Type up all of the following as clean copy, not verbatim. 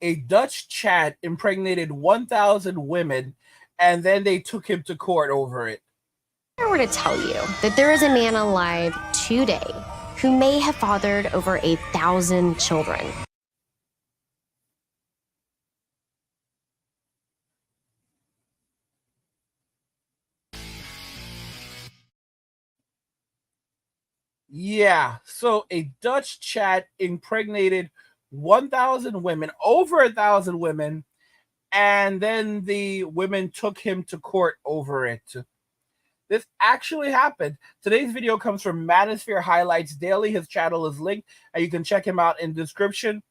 A Dutch Chad impregnated 1,000 women, and then they took him to court over it. If I were to tell you that there is a man alive today who may have fathered over 1,000 children. Yeah, so a Dutch Chad impregnated 1,000 women, over 1,000 women, and then the women took him to court over it. This actually happened. Today's video comes from Manosphere Highlights Daily. His channel is linked, and you can check him out in the description.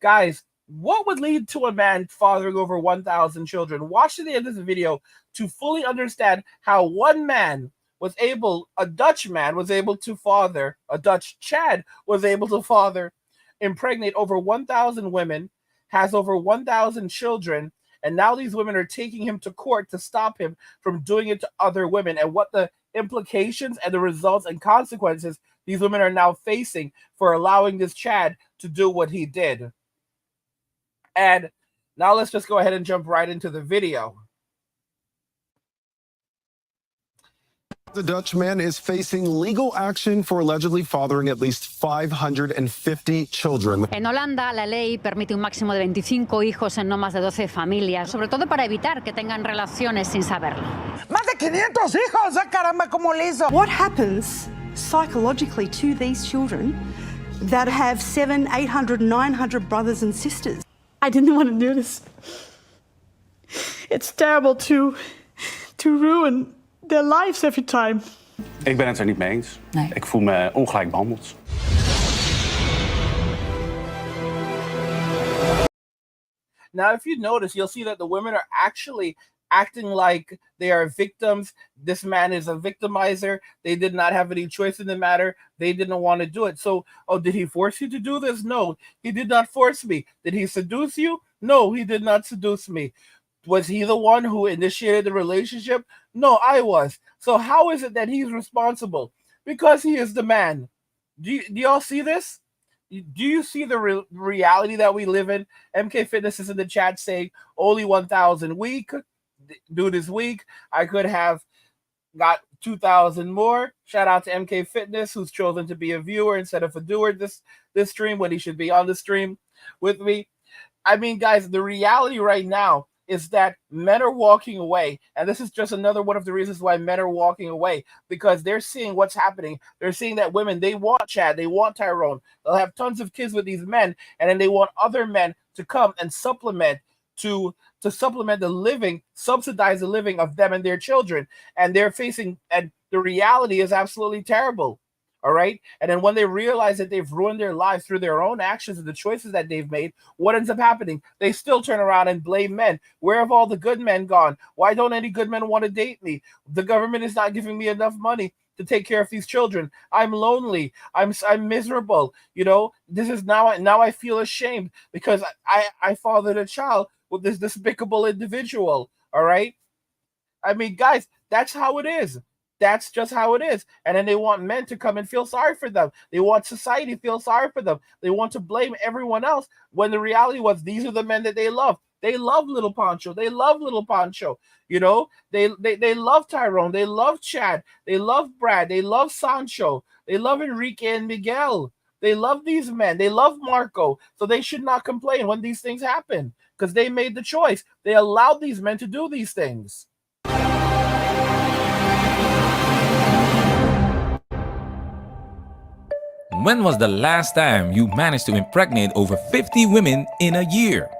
Guys, what would lead to a man fathering over 1,000 children? Watch to the end of the video to fully understand how one man was able, a Dutch man was able to father, a Dutch Chad was able to father, impregnate over 1,000 women, has over 1,000 children, and now these women are taking him to court to stop him from doing it to other women, and what the implications and the results and consequences these women are now facing for allowing this Chad to do what he did. And now let's just go ahead and jump right into the video. The Dutch man is facing legal action for allegedly fathering at least 550 children. En Holanda, la ley permite un máximo de 25 hijos en no más de 12 familias, sobre todo para evitar que tengan relaciones sin saberlo. ¡Más de 500 hijos! ¡Ah, caramba, cómo le hizo! What happens psychologically to these children that have 700, 800, 900 brothers and sisters? I didn't want to do this. It's terrible to ruin their lives every time. Ik ben het er niet mee eens. Nee. Ik voel me ongelijk behandeld. Now, if you notice, you'll see that the women are actually acting like they are victims. This man is a victimizer. They did not have any choice in the matter. They didn't want to do it. So, oh, did he force you to do this? No, he did not force me. Did he seduce you? No, he did not seduce me. Was he the one who initiated the relationship? No, I was. So how is it that he's responsible? Because he is the man. Do y'all see this? Do you see the reality that we live in? MK Fitness is in the chat saying only 1,000 weak. Dude is weak. I could have got 2,000 more. Shout out to MK Fitness, who's chosen to be a viewer instead of a doer this stream when he should be on the stream with me. I mean, guys, the reality right now is that men are walking away. And this is just another one of the reasons why men are walking away, because they're seeing what's happening. They're seeing that women, they want Chad, they want Tyrone. They'll have tons of kids with these men, and then they want other men to come and supplement to supplement the living, subsidize the living of them and their children. And they're facing, and the reality is absolutely terrible. All right. And then when they realize that they've ruined their lives through their own actions and the choices that they've made, what ends up happening? They still turn around and blame men. Where have all the good men gone? Why don't any good men want to date me? The government is not giving me enough money to take care of these children. I'm lonely. I'm miserable. You know, this is now I feel ashamed because I fathered a child with this despicable individual. All right. I mean, guys, that's how it is. That's just how it is. And then they want men to come and feel sorry for them. They want society to feel sorry for them. They want to blame everyone else when the reality was these are the men that they love. They love little Pancho. They love little Pancho. You know, they love Tyrone. They love Chad. They love Brad. They love Sancho. They love Enrique and Miguel. They love these men. They love Marco. So they should not complain when these things happen because they made the choice. They allowed these men to do these things. When was the last time you managed to impregnate over 50 women in a year?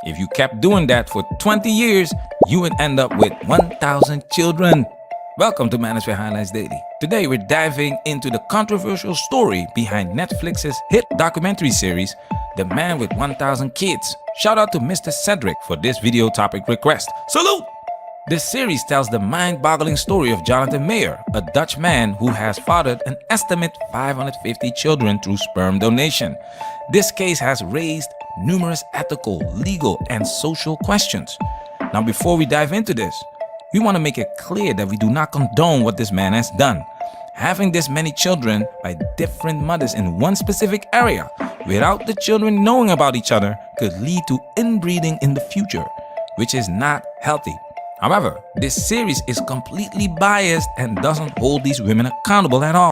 If you kept doing that for 20 years, you would end up with 1,000 children. Welcome to Manosphere Highlights Daily. Today we're diving into the controversial story behind Netflix's hit documentary series, The Man with 1,000 Kids. Shout out to Mr. Cedric for this video topic request. Salute! This series tells the mind-boggling story of Jonathan Mayer, a Dutch man who has fathered an estimate 550 children through sperm donation. This case has raised numerous ethical, legal, and social questions. Now, before we dive into this, we want to make it clear that we do not condone what this man has done. Having this many children by different mothers in one specific area without the children knowing about each other could lead to inbreeding in the future, which is not healthy. However, this series is completely biased and doesn't hold these women accountable at all.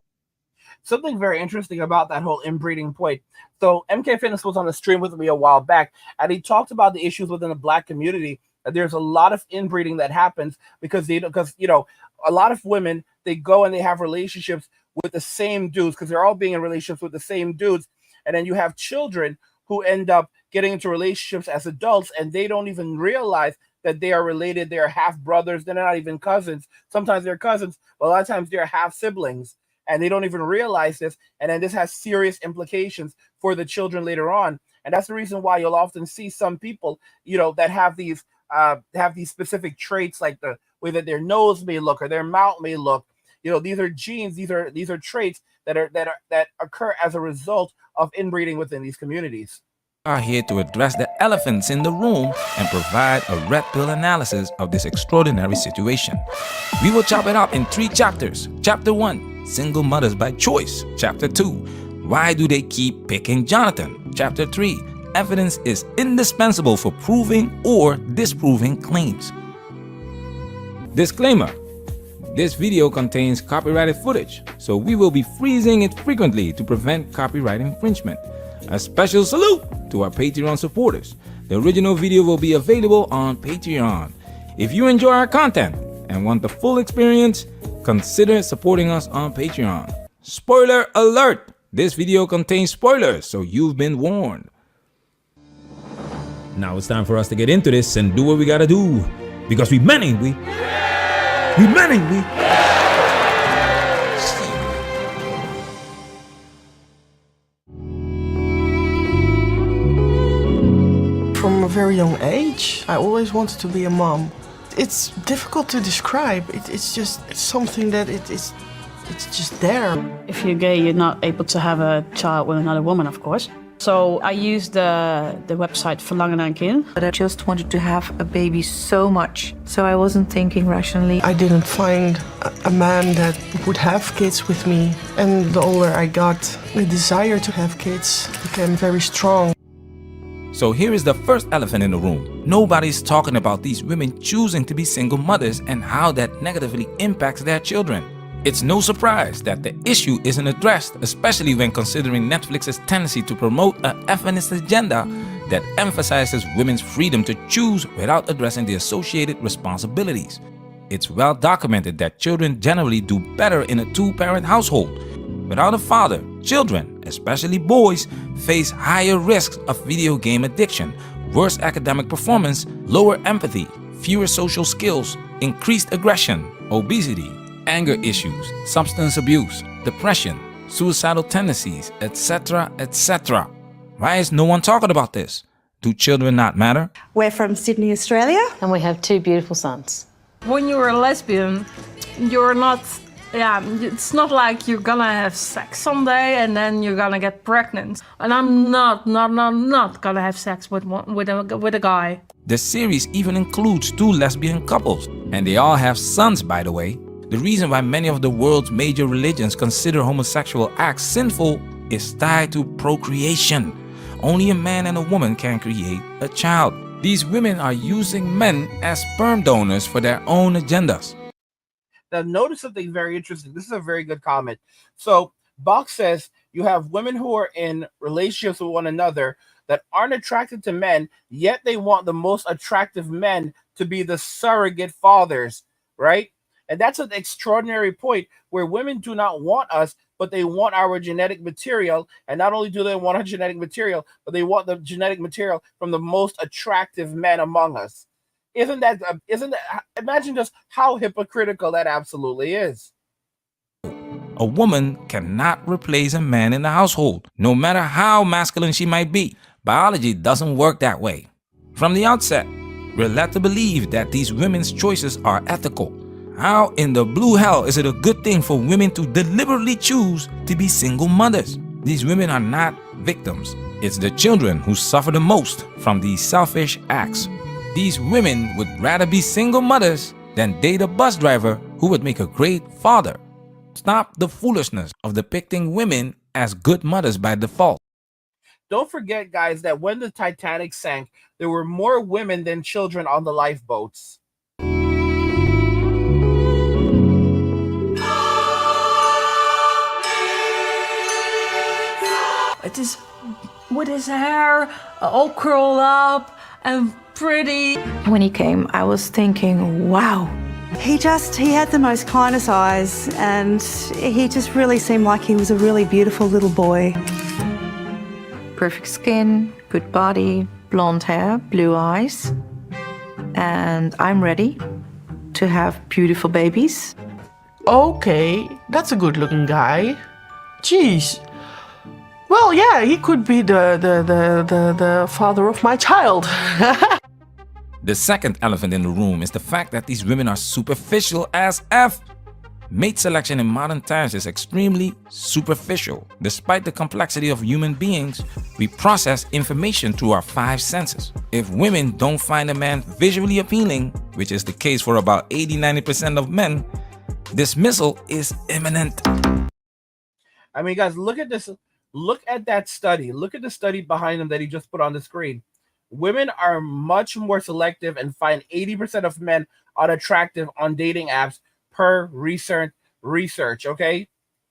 Something very interesting about that whole inbreeding point. So MK Fitness was on a stream with me a while back, and he talked about the issues within the Black community. There's a lot of inbreeding that happens because a lot of women, they go and they have relationships with the same dudes because they're all being in relationships with the same dudes, and then you have children who end up getting into relationships as adults, and they don't even realize that they are related. They are half brothers. They're not even cousins. Sometimes they're cousins, but a lot of times they're half siblings, and they don't even realize this. And then this has serious implications for the children later on. And that's the reason why you'll often see some people, that have these specific traits, like the way that their nose may look or their mouth may look. These are genes. These are traits that occur as a result of inbreeding within these communities. Are here to address the elephants in the room and provide a red pill analysis of this extraordinary situation. We will chop it up in 3 chapters. Chapter 1, single mothers by choice. Chapter 2, why do they keep picking Jonathan? Chapter 3, evidence is indispensable for proving or disproving claims. Disclaimer: this video contains copyrighted footage, so we will be freezing it frequently to prevent copyright infringement. A special salute to our Patreon supporters. The original video will be available on Patreon. If you enjoy our content and want the full experience, consider supporting us on Patreon. Spoiler alert! This video contains spoilers, so you've been warned. Now it's time for us to get into this and do what we gotta do. Because we men, ain't we? We men, ain't we? From a very young age, I always wanted to be a mom. It's difficult to describe. It's just something that it's just there. If you're gay, you're not able to have a child with another woman, of course. So I used the website Verlangen naar een kind. But I just wanted to have a baby so much, so I wasn't thinking rationally. I didn't find a man that would have kids with me. And the older I got, the desire to have kids became very strong. So here is the first elephant in the room. Nobody's talking about these women choosing to be single mothers and how that negatively impacts their children. It's no surprise that the issue isn't addressed, especially when considering Netflix's tendency to promote a feminist agenda that emphasizes women's freedom to choose without addressing the associated responsibilities. It's well documented that children generally do better in a 2-parent household. Without a father, children, especially boys, face higher risks of video game addiction, worse academic performance, lower empathy, fewer social skills, increased aggression, obesity, anger issues, substance abuse, depression, suicidal tendencies, etc., etc. Why is no one talking about this? Do children not matter? We're from Sydney, Australia. And we have 2 beautiful sons. When you're a lesbian, you're not, it's not like you're gonna have sex someday and then you're gonna get pregnant. And I'm not gonna have sex with a guy. The series even includes 2 lesbian couples, and they all have sons, by the way. The reason why many of the world's major religions consider homosexual acts sinful is tied to procreation. Only a man and a woman can create a child. These women are using men as sperm donors for their own agendas. Now, notice something very interesting. This is a very good comment. So, Bach says you have women who are in relationships with one another that aren't attracted to men, yet they want the most attractive men to be the surrogate fathers, right? And that's an extraordinary point where women do not want us, but they want our genetic material. And not only do they want our genetic material, but they want the genetic material from the most attractive men among us. Isn't that, imagine just how hypocritical that absolutely is. A woman cannot replace a man in the household, no matter how masculine she might be. Biology doesn't work that way. From the outset, we're led to believe that these women's choices are ethical. How in the blue hell is it a good thing for women to deliberately choose to be single mothers? These women are not victims. It's the children who suffer the most from these selfish acts. These women would rather be single mothers than date a bus driver who would make a great father. Stop the foolishness of depicting women as good mothers by default. Don't forget, guys, that when the Titanic sank, there were more women than children on the lifeboats. It is with his hair all curled up and pretty. When he came, I was thinking, wow. He had the most kindest eyes, and he just really seemed like he was a really beautiful little boy. Perfect skin, good body, blonde hair, blue eyes. And I'm ready to have beautiful babies. Okay, that's a good-looking guy. Jeez. Well, yeah, he could be the father of my child. The second elephant in the room is the fact that these women are superficial as F. Mate selection in modern times is extremely superficial. Despite the complexity of human beings, we process information through our 5 senses. If women don't find a man visually appealing, which is the case for about 80-90% of men, dismissal is imminent. I mean, guys, look at this. Look at that study. Look at the study behind him that he just put on the screen. Women are much more selective and find 80% of men unattractive on dating apps per research, okay?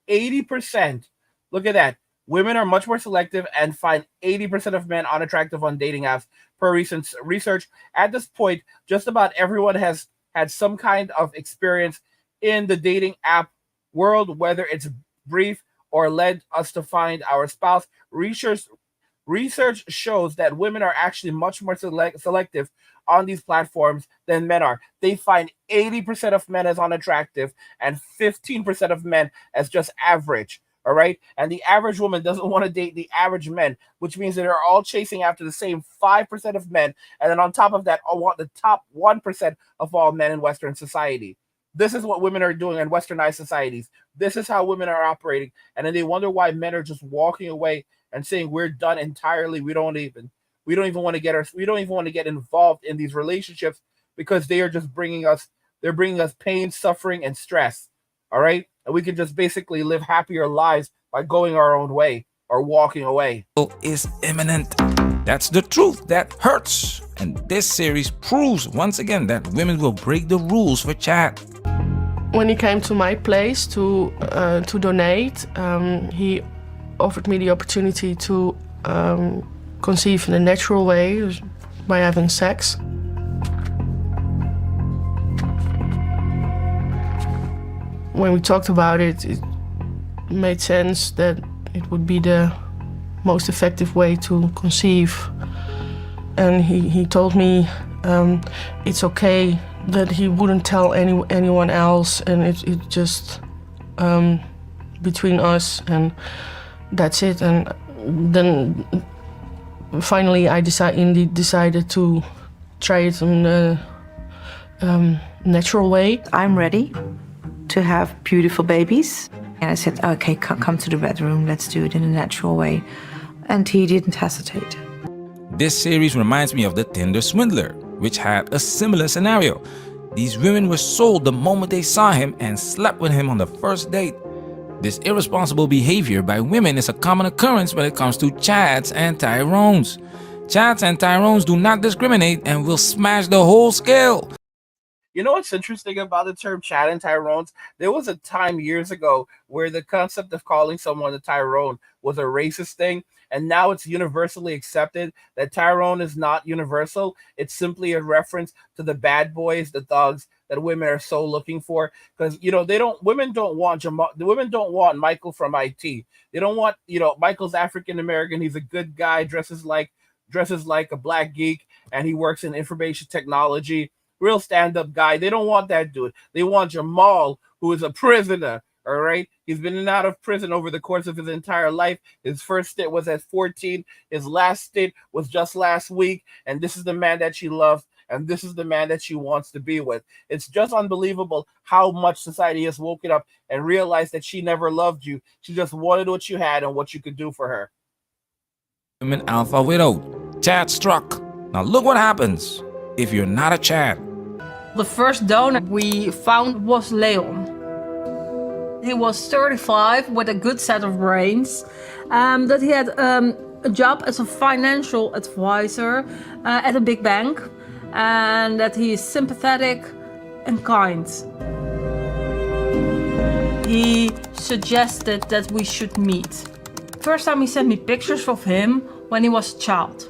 80%. Look at that. Women are much more selective and find 80% of men unattractive on dating apps per recent research. At this point, just about everyone has had some kind of experience in the dating app world, whether it's brief or led us to find our spouse. Research shows that women are actually much more selective on these platforms than men are. They find 80% of men as unattractive and 15% of men as just average. All right. And the average woman doesn't want to date the average men, which means that they're all chasing after the same 5% of men. And then on top of that, I want the top 1% of all men in Western society. This is what women are doing in westernized societies. This is how women are operating. And then they wonder why men are just walking away and saying we're done entirely. We don't even want to get involved in these relationships because they're bringing us pain, suffering, and stress. All right. And we can just basically live happier lives by going our own way or walking away. Is imminent. That's the truth that hurts. And this series proves once again that women will break the rules for chat. When he came to my place to donate, he offered me the opportunity to conceive in a natural way by having sex. When we talked about it, it made sense that it would be the most effective way to conceive. And he told me it's okay that he wouldn't tell anyone else, and it just between us, and that's it. And then finally I decided to try it in a natural way. I'm ready to have beautiful babies. And I said, okay, come to the bedroom, let's do it in a natural way. And he didn't hesitate. This series reminds me of the Tinder Swindler, which had a similar scenario. These women were sold the moment they saw him and slept with him on the first date. This irresponsible behavior by women is a common occurrence when it comes to Chads and Tyrones. Chads and Tyrones do not discriminate and will smash the whole scale. You know what's interesting about the term Chad and Tyrones? There was a time years ago where the concept of calling someone a Tyrone was a racist thing, and now it's universally accepted that Tyrone is not universal. It's simply a reference to the bad boys, the thugs that women are so looking for. Because women don't want Michael from IT. They don't want, Michael's African American. He's a good guy, dresses like a black geek, and he works in information technology. Real stand-up guy. They don't want that dude. They want Jamal, who is a prisoner. All right. He's been in and out of prison over the course of his entire life. His first stint was at 14. His last stint was just last week. And this is the man that she loves. And this is the man that she wants to be with. It's just unbelievable how much society has woken up and realized that she never loved you. She just wanted what you had and what you could do for her. Women alpha widow. Chad struck. Now look what happens if you're not a Chad. The first donor we found was Leon. He was 35 with a good set of brains. That he had a job as a financial advisor at a big bank, and that he is sympathetic and kind. He suggested that we should meet. First time he sent me pictures of him when he was a child.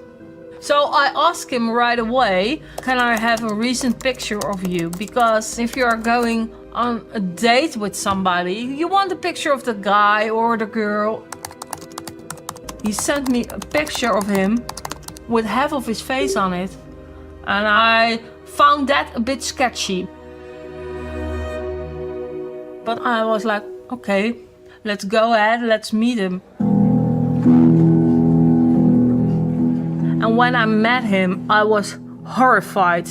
So I asked him right away, can I have a recent picture of you? Because if you are going on a date with somebody, you want a picture of the guy or the girl. He sent me a picture of him with half of his face on it. And I found that a bit sketchy. But I was like, okay, let's go ahead, let's meet him. And when I met him, I was horrified.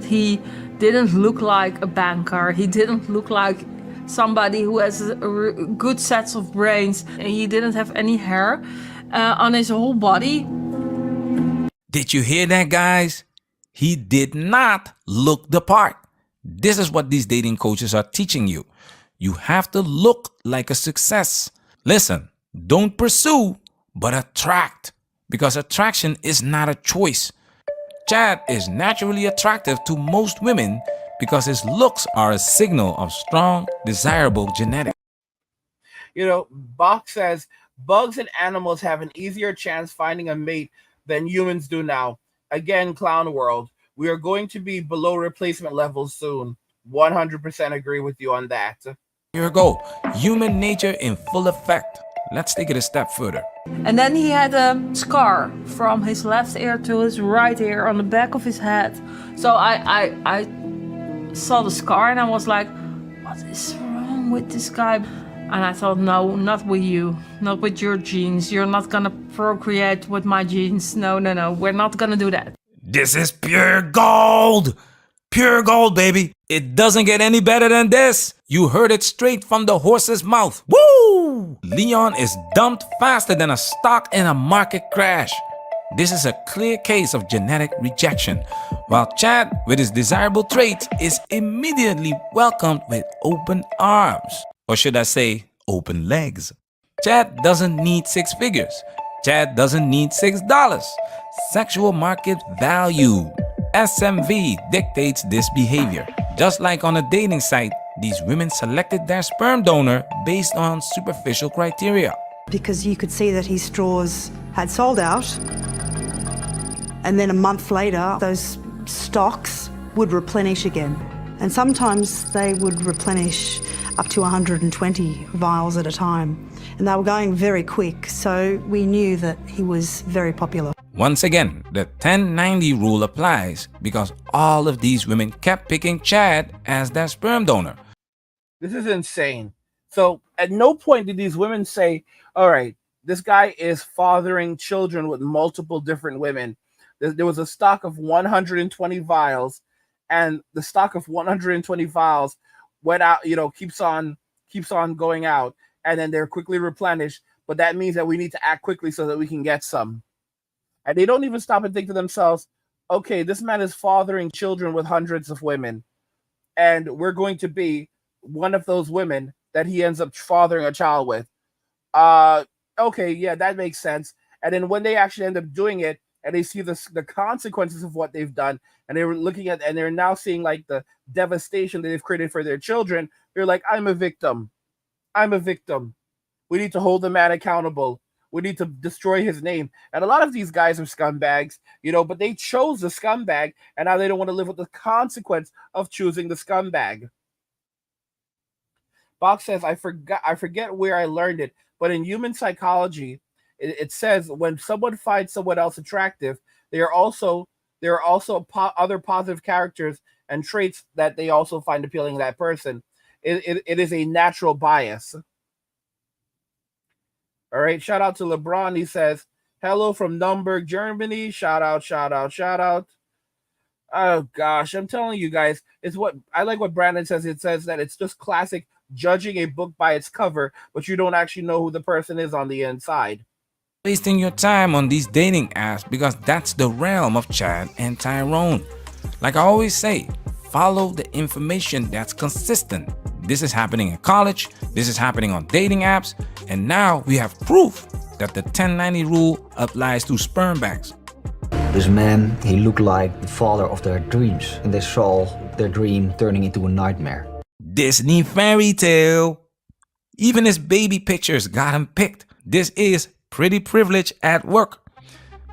He didn't look like a banker. He didn't look like somebody who has a good set of brains. He didn't have any hair on his whole body. Did you hear that, guys? He did not look the part. This is what these dating coaches are teaching you. You have to look like a success. Listen, don't pursue, but attract. Because attraction is not a choice. Chad is naturally attractive to most women because his looks are a signal of strong, desirable genetics. You know, Bach says bugs and animals have an easier chance finding a mate than humans do now. Again, clown world. We are going to be below replacement levels soon. 100% agree with you on that. Here we go. Human nature in full effect. Let's take it a step further. And then he had a scar from his left ear to his right ear on the back of his head. So I saw the scar and I was like, what is wrong with this guy? And I thought, no, not with you, not with your genes. You're not gonna procreate with my genes. No, we're not gonna do that. This is pure gold. Pure gold, baby. It doesn't get any better than this. You heard it straight from the horse's mouth. Woo! Leon is dumped faster than a stock in a market crash. This is a clear case of genetic rejection, while Chad, with his desirable traits, is immediately welcomed with open arms. Or should I say, open legs. Chad doesn't need six figures. Chad doesn't need $6. Sexual market value. SMV dictates this behavior. Just like on a dating site, these women selected their sperm donor based on superficial criteria. Because you could see that his straws had sold out, and then a month later, those stocks would replenish again. And sometimes they would replenish up to 120 vials at a time. And they were going very quick, so we knew that he was very popular. Once again, the 1090 rule applies because all of these women kept picking Chad as their sperm donor. This is insane. So at no point did these women say, all right, this guy is fathering children with multiple different women. There was a stock of 120 vials, and the stock of 120 vials went out, keeps on going out, and then they're quickly replenished. But that means that we need to act quickly so that we can get some. And they don't even stop and think to themselves, okay, this man is fathering children with hundreds of women, and we're going to be one of those women that he ends up fathering a child with. Okay, yeah, that makes sense. And then when they actually end up doing it, and they see the consequences of what they've done, and they were looking at, and they're now seeing like the devastation that they've created for their children, they're like, I'm a victim. I'm a victim. We need to hold the man accountable. We need to destroy his name. And a lot of these guys are scumbags, but they chose the scumbag, and now they don't want to live with the consequence of choosing the scumbag. Bach says, I forget where I learned it, but in human psychology, it says when someone finds someone else attractive, there are also other positive characters and traits that they also find appealing to that person. It is a natural bias. All right, shout out to LeBron. He says, hello from Nuremberg, Germany. Shout out, shout out, shout out. Oh gosh, I'm telling you guys, it's what I like what Brandon says. It says that it's just classic judging a book by its cover, but you don't actually know who the person is on the inside. Wasting your time on these dating apps because that's the realm of Chad and Tyrone. Like I always say, follow the information that's consistent. This is happening in college, this is happening on dating apps, and now we have proof that the 1090 rule applies to sperm banks. This man, he looked like the father of their dreams, and they saw their dream turning into a nightmare. Disney fairy tale. Even his baby pictures got him picked. This is pretty privilege at work.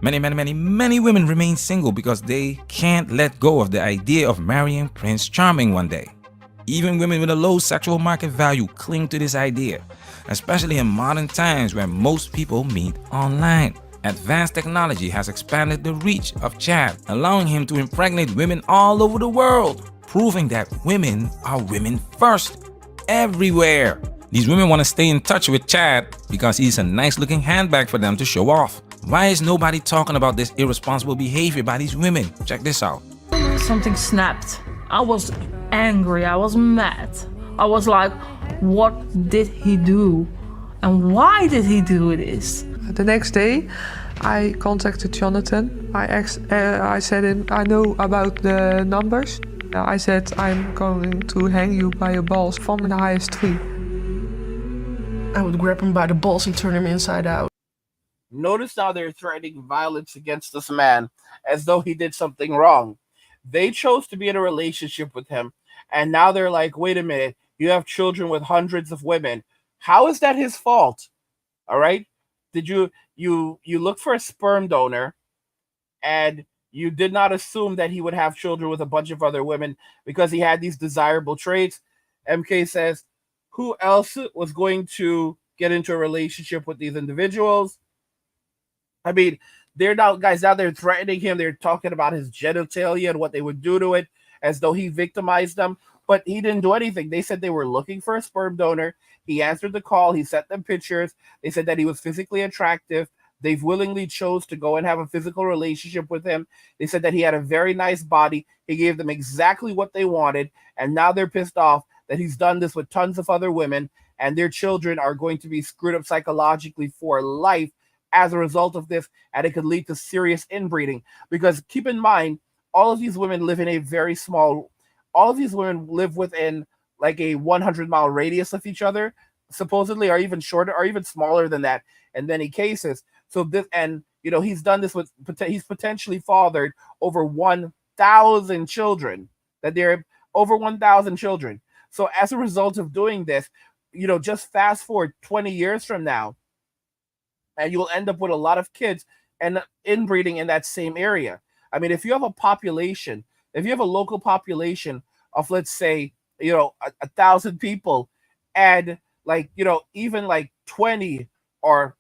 Many women remain single because they can't let go of the idea of marrying Prince Charming one day. Even women with a low sexual market value cling to this idea, especially in modern times where most people meet online. Advanced technology has expanded the reach of Chad, allowing him to impregnate women all over the world, proving that women are women first, everywhere. These women want to stay in touch with Chad because he's a nice looking handbag for them to show off. Why is nobody talking about this irresponsible behavior by these women? Check this out. Something snapped. I was angry, I was mad. I was like, what did he do? And why did he do this? The next day, I contacted Jonathan. I said him, I know about the numbers. I said, I'm going to hang you by your balls from the highest tree. I would grab him by the balls and turn him inside out. Notice now they're threatening violence against this man as though he did something wrong. They chose to be in a relationship with him, and now they're like, wait a minute, you have children with hundreds of women. How is that his fault? All right? Did you look for a sperm donor and you did not assume that he would have children with a bunch of other women because he had these desirable traits? MK says, who else was going to get into a relationship with these individuals? I mean, they're now, guys, now they're threatening him. They're talking about his genitalia and what they would do to it as though he victimized them. But he didn't do anything. They said they were looking for a sperm donor. He answered the call. He sent them pictures. They said that he was physically attractive. They've willingly chose to go and have a physical relationship with him. They said that he had a very nice body. He gave them exactly what they wanted. And now they're pissed off that he's done this with tons of other women, and their children are going to be screwed up psychologically for life as a result of this, and it could lead to serious inbreeding. Because keep in mind, all of these women live in a very small, all of these women live within like a 100-mile radius of each other, supposedly, or even shorter, or even smaller than that in many cases. So this, and you know, he's done this with, he's potentially fathered over 1,000 children, that they're over 1,000 children. So as a result of doing this, you know, just fast forward 20 years from now, and you'll end up with a lot of kids and inbreeding in that same area. I mean, if you have a population, if you have a local population of, let's say, you know, 1,000 people, and like, you know, even like 20 or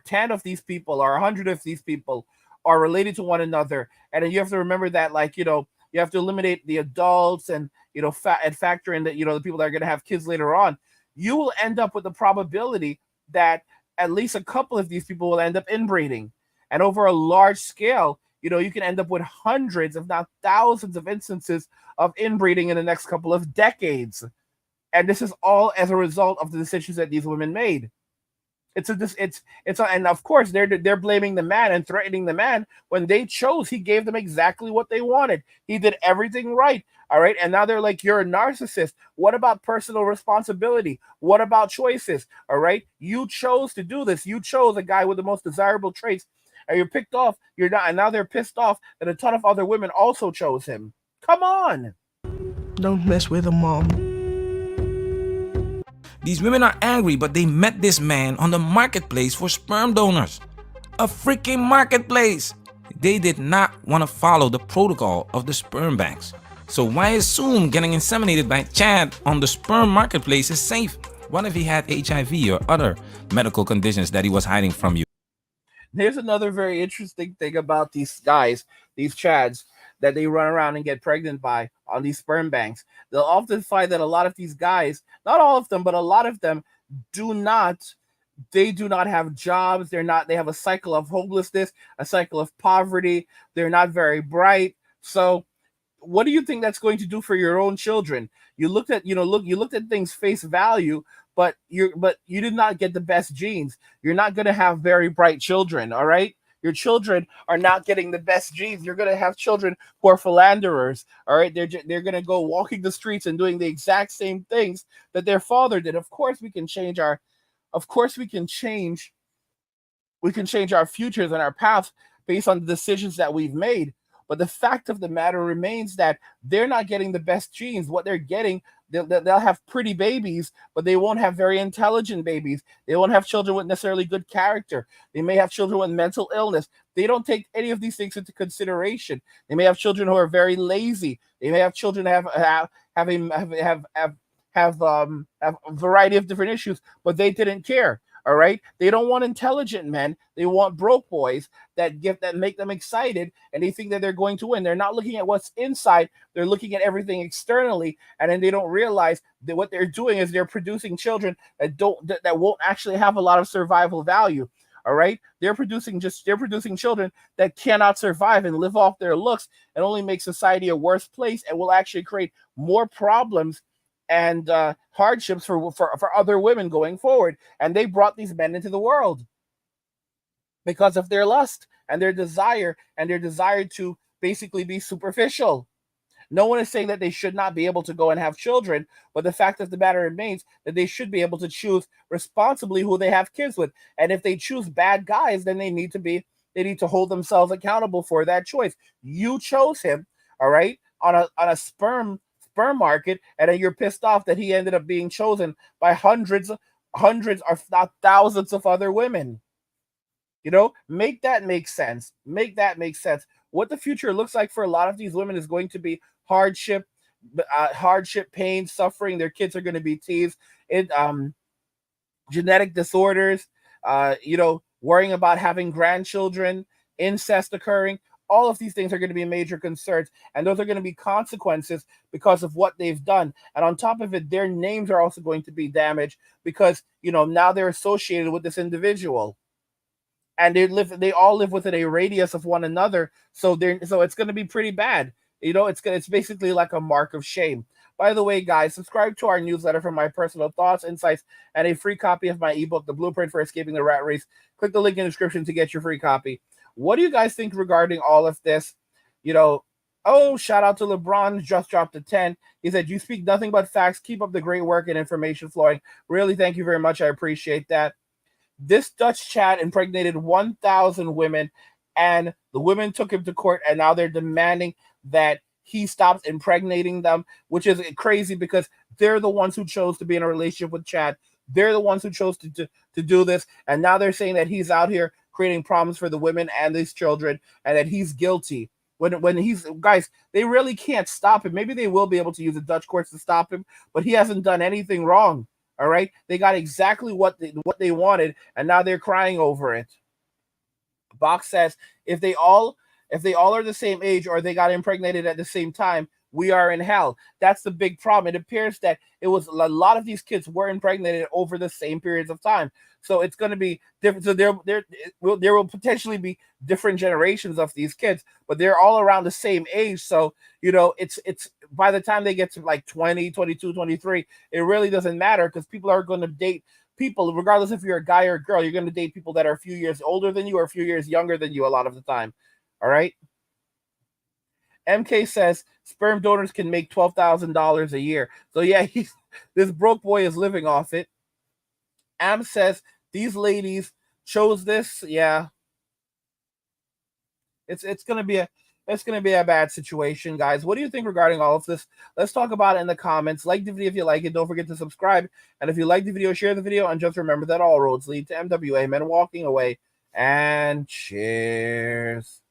10 of these people or 100 of these people are related to one another. And then you have to remember that, like, you know, you have to eliminate the adults and, you know, and factor in that, you know, the people that are going to have kids later on. You will end up with the probability that at least a couple of these people will end up inbreeding. And over a large scale, you know, you can end up with hundreds, if not thousands of instances of inbreeding in the next couple of decades. And this is all as a result of the decisions that these women made. And of course they're blaming the man and threatening the man when they chose. He gave them exactly what they wanted. He did everything right. All right. And now they're like, you're a narcissist. What about personal responsibility? What about choices? All right. You chose to do this. You chose a guy with the most desirable traits, and you're picked off. You're not, and now they're pissed off that a ton of other women also chose him. Come on. Don't mess with him, Mom. These women are angry, but they met this man on the marketplace for sperm donors. A freaking marketplace. They did not want to follow the protocol of the sperm banks. So why assume getting inseminated by Chad on the sperm marketplace is safe? What if he had HIV or other medical conditions that he was hiding from you? There's another very interesting thing about these guys, these Chads, that they run around and get pregnant by on these sperm banks. They'll often find that a lot of these guys, not all of them, but a lot of them do not have jobs. They have a cycle of homelessness, a cycle of poverty. They're not very bright. So what do you think that's going to do for your own children? You looked at things face value, but you did not get the best genes. You're not going to have very bright children. All right. Your children are not getting the best genes. You're going to have children who are philanderers. All right, they're going to go walking the streets and doing the exact same things that their father did. Of course, we can change our. Of course, we can change our futures and our paths based on the decisions that we've made. But the fact of the matter remains that they're not getting the best genes. What they're getting, they'll have pretty babies, but they won't have very intelligent babies. They won't have children with necessarily good character. They may have children with mental illness. They don't take any of these things into consideration. They may have children who are very lazy. They may have children have a variety of different issues, but they didn't care. All right, they don't want intelligent men. They want broke boys that make them excited, and they think that they're going to win. They're not looking at what's inside. They're looking at everything externally, and then they don't realize that what they're doing is they're producing children that won't actually have a lot of survival value. All right, they're producing children that cannot survive and live off their looks, and only make society a worse place, and will actually create more problems and hardships for other women going forward. And they brought these men into the world because of their lust and their desire to basically be superficial. No one is saying that they should not be able to go and have children, but the fact of the matter remains that they should be able to choose responsibly who they have kids with. And if they choose bad guys, then they need to hold themselves accountable for that choice. You chose him, all right, on a sperm market, and then you're pissed off that he ended up being chosen by hundreds or not thousands of other women. Make that make sense. What the future looks like for a lot of these women is going to be hardship, pain, suffering. Their kids are going to be teased, genetic disorders, worrying about having grandchildren, incest occurring. All of these things are going to be major concerns, and those are going to be consequences because of what they've done. And on top of it, their names are also going to be damaged because, now they're associated with this individual, and they all live within a radius of one another. So it's going to be pretty bad. It's basically like a mark of shame. By the way, guys, subscribe to our newsletter for my personal thoughts, insights, and a free copy of my ebook, The Blueprint for Escaping the Rat Race. Click the link in the description to get your free copy. What do you guys think regarding all of this? Shout out to LeBron, just dropped a 10. He said, "You speak nothing but facts. Keep up the great work and information flowing." Really, thank you very much. I appreciate that. This Dutch Chad impregnated 1,000 women, and the women took him to court, and now they're demanding that he stops impregnating them, which is crazy because they're the ones who chose to be in a relationship with Chad. They're the ones who chose to do this, and now they're saying that he's out here creating problems for the women and these children, and that he's guilty. When he's, guys, they really can't stop him. Maybe they will be able to use the Dutch courts to stop him, but he hasn't done anything wrong. All right, they got exactly what they wanted, and now they're crying over it. Box says if they all are the same age or they got impregnated at the same time, we are in hell. That's the big problem. It appears that it was a lot of these kids were impregnated over the same periods of time. So it's going to be different. So there will potentially be different generations of these kids, but they're all around the same age. So, it's by the time they get to like 20, 22, 23, it really doesn't matter because people are going to date people, regardless if you're a guy or a girl, you're going to date people that are a few years older than you or a few years younger than you a lot of the time. All right. MK says sperm donors can make $12,000 a year. So yeah, this broke boy is living off it. Am says these ladies chose this. Yeah, it's gonna be a bad situation, guys. What do you think regarding all of this? Let's talk about it in the comments. Like the video if you like it. Don't forget to subscribe. And if you like the video, share the video. And just remember that all roads lead to MWA. Men walking away. And cheers.